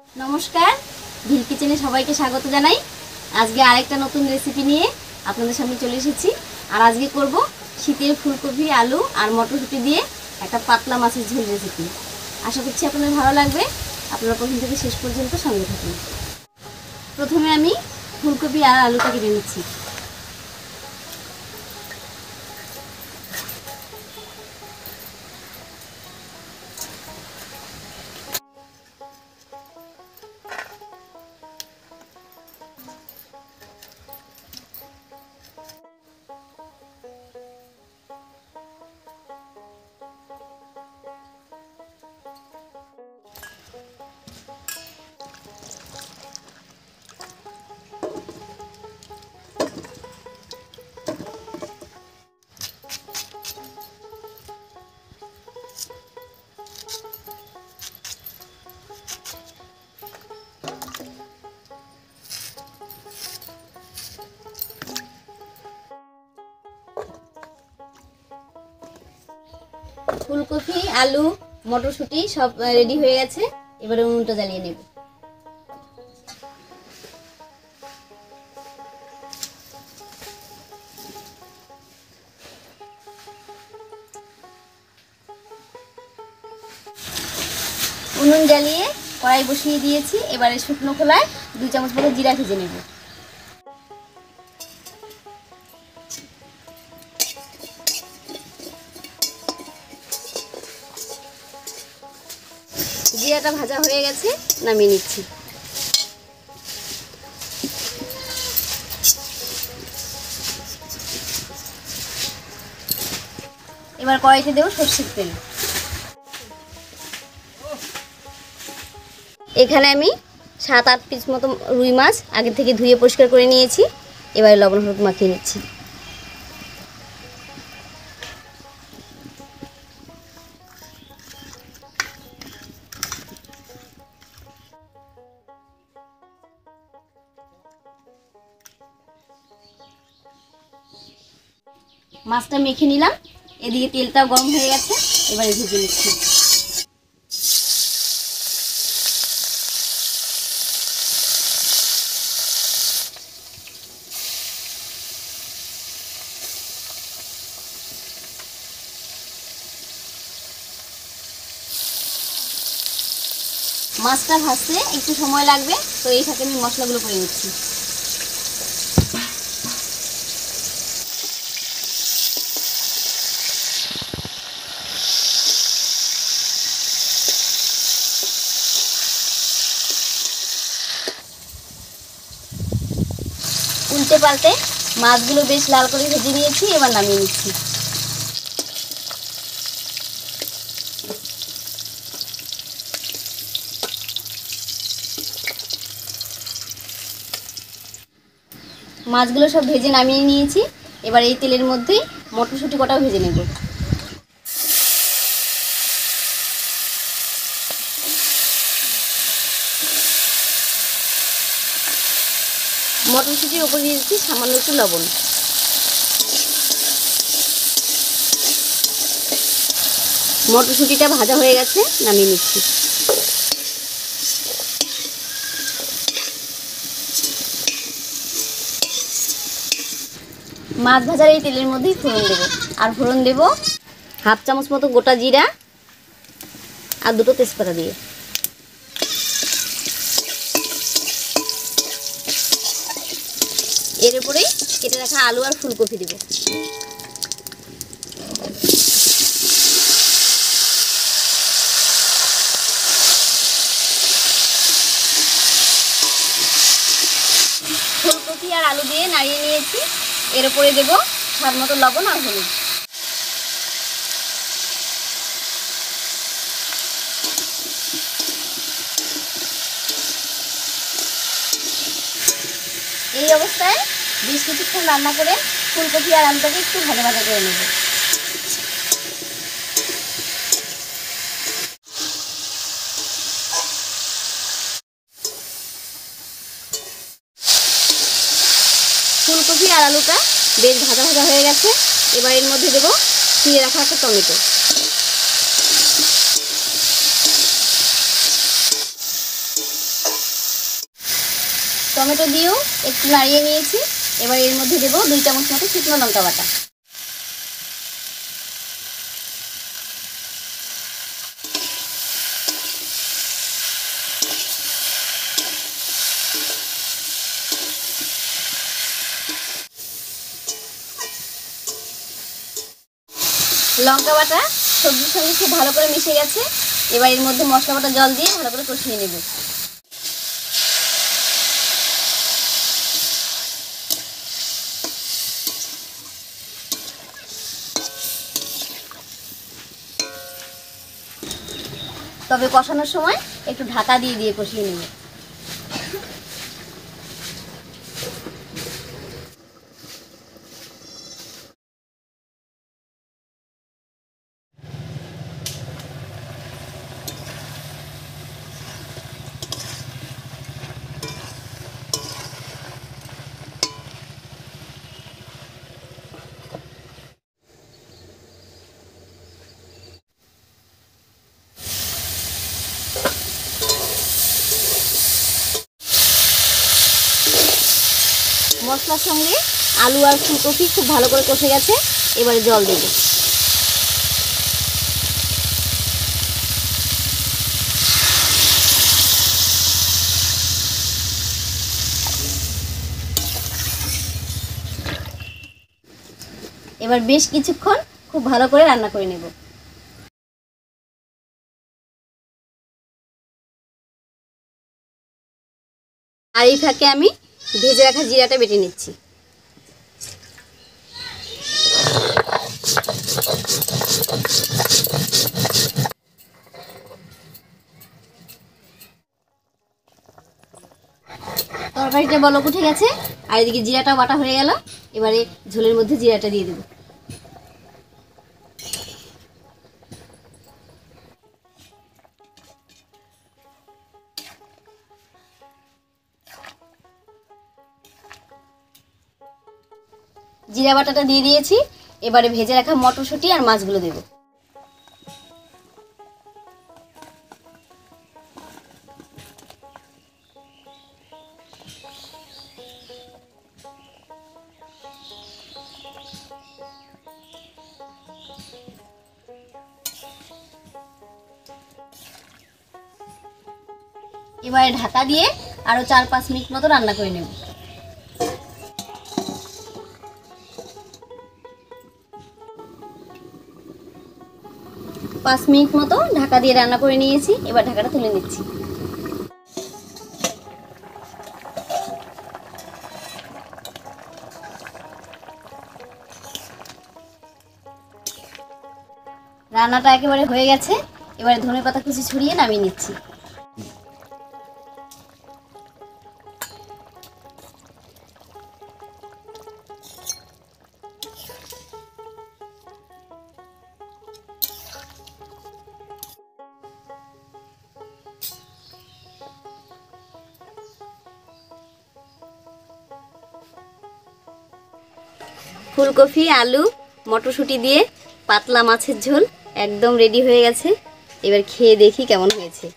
নমস্কার, ভিল কিচেনে সবাইকে স্বাগত জানাই। আজকে আরেকটা নতুন রেসিপি নিয়ে আপনাদের সামনে চলে এসেছি। আর আজকে করব শীতের ফুলকপি, আলু আর মটরশুঁটি দিয়ে একটা পাতলা মাছের ঝোল রেসিপি। আশা করছি আপনাদের ভালো লাগবে। আপনারা প্রথম থেকে শেষ পর্যন্ত সঙ্গে থাকুন। প্রথমে আমি ফুলকপি আর আলুটা কেটে নিচ্ছি। ফুলকপি, আলু, মটরশুঁটি সব রেডি হয়ে গেছে। এবারে উনুনটা জ্বালিয়ে নেব। উনুন জ্বালিয়ে কড়াই বসিয়ে দিয়েছি। এবারে শুকনো খোলায় 2 চামচ মতো জিরা ভেজে নেব। জিরাটা ভাজা হয়ে গেছে, নামিয়ে নিচ্ছি। এবার কড়াইতে দেব সরষের তেল। এখানে আমি 7-8 পিস মতো রুই মাছ আগে থেকে ধুয়ে পরিষ্কার করে নিয়েছি। এবারে লবণ হলুদ মাখিয়ে নিচ্ছি। মাছটা মেখে নিলাম। এদিকে তেলটাও গরম হয়ে গেছে, এবারে ভেজে নিচ্ছি। মাছটা ভাজতে একটু সময় লাগবে, তো এই সাথে আমি মশলাগুলো করে নিচ্ছি। উল্টে পাল্টে মাছগুলো বেশ লাল করে ভেজে নিয়েছি। এবার নামিয়ে নিচ্ছি। মাছগুলো সব ভেজে নামিয়ে নিয়েছি। এবার এই তেলের মধ্যেই মটরশুঁটি কটাও ভেজে নেব। মটরশুঁটির উপর দিয়ে দিচ্ছি সামান্য একটু লবণ। মটরশুঁটিটা ভাজা হয়ে গেছে, নামিয়ে নিচ্ছি। মাছ ভাজার এই তেলের মধ্যেই ফোড়ন দেব। আর ফোড়ন দেব 1/2 চামচ মতো গোটা জিরা আর 2টো তেজপাতা দিয়ে। এর উপরেই কেটে রাখা আলু আর ফুলকপি দেব। ফুলকপি আর আলু দিয়ে নাড়িয়ে নিয়েছি। এর উপরে দেব স্বাদ মতো লবণ আর হলুদ। এই অবস্থায় বেশ কিছুক্ষণ রান্না করে ফুলকপি আর আলুটাকে একটু ভাজা ভাজা করে নেব। ফুলকপি আর আলুটা বেশ ভাজা ভাজা হয়ে গেছে। এবার এর মধ্যে দেব চিড়ে রাখা একটা টমেটো। টমেটো দিয়েও একটু নাড়িয়ে নিয়েছি। এবার এর মধ্যে দেবো 2 চামচ মতো শুকনো লঙ্কা বাটা। লঙ্কা বাটা সবজির সঙ্গে খুব ভালো করে মিশে গেছে। এবার এর মধ্যে মশলা বাটা জল দিয়ে ভালো করে কষিয়ে নেব। তবে কষানোর সময় একটু ঢাকা দিয়ে দিয়ে কষিয়ে নেব। মশলার সঙ্গে আলু আর ফুলকপি খুব ভালো করে কষে গেছে। এবারে জল দেব। এবার বেশ কিছুক্ষণ খুব ভালো করে রান্না করে নেব। আর এই ফাঁকে আমি ভেজে রাখা জিরাটা বেটে নিচ্ছি। তরকারিটা বলক উঠে গেছে আর এদিকে জিরাটাও বাটা হয়ে গেল। এবারে ঝোলের মধ্যে জিরাটা দিয়ে দেব। জিরা বাটাটা দিয়ে দিয়েছি। এবারে ভেজে রাখা মটরশুঁটি আর মাছগুলো দেব। এবারে ঢাকা দিয়ে আরো 4-5 মিনিট মতো রান্না করে নেব। পাঁচ মিনিট মতো ঢাকা দিয়ে রান্না করে নিয়েছি। এবার ঢাকাটা তুলে নিচ্ছি। রান্নাটা একেবারে হয়ে গেছে। এবারে ধনেপাতা কুচি ছড়িয়ে নামিয়ে নিচ্ছি। ফুলকপি, আলু, মটরশুঁটি দিয়ে পাতলা মাছের ঝোল একদম রেডি হয়ে গেছে। এবার খেয়ে দেখি কেমন হয়েছে।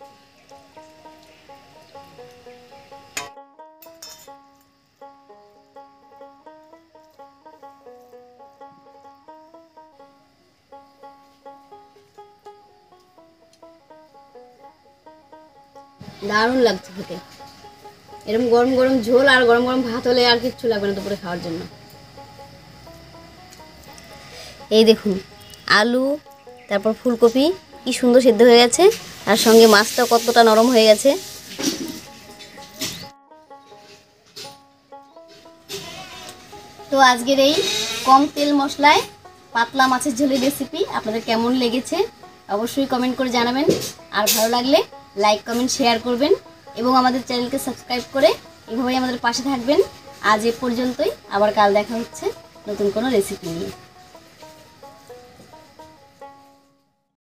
দারুণ লাগছে খেতে। এরকম গরম গরম ঝোল আর গরম গরম ভাত হলে আর কিচ্ছু লাগবে না দুপুরে খাওয়ার জন্য। এই দেখুন আলু তারপর ফুলকপি কি সুন্দর সিদ্ধ হয়ে গেছে আর সঙ্গে মাছটাও কতটা নরম হয়ে গেছে। তো আজকের এই কম তেল মশলায় পাতলা মাছের ঝোলের রেসিপি আপনাদের কেমন লেগেছে অবশ্যই কমেন্ট করে জানাবেন। আর ভালো লাগলে লাইক কমেন্ট শেয়ার করবেন এবং আমাদের চ্যানেলকে সাবস্ক্রাইব করে এভাবেই আমাদের পাশে থাকবেন। আজ এ পর্যন্তই, আবার কাল দেখা হচ্ছে নতুন কোনো রেসিপি নিয়ে।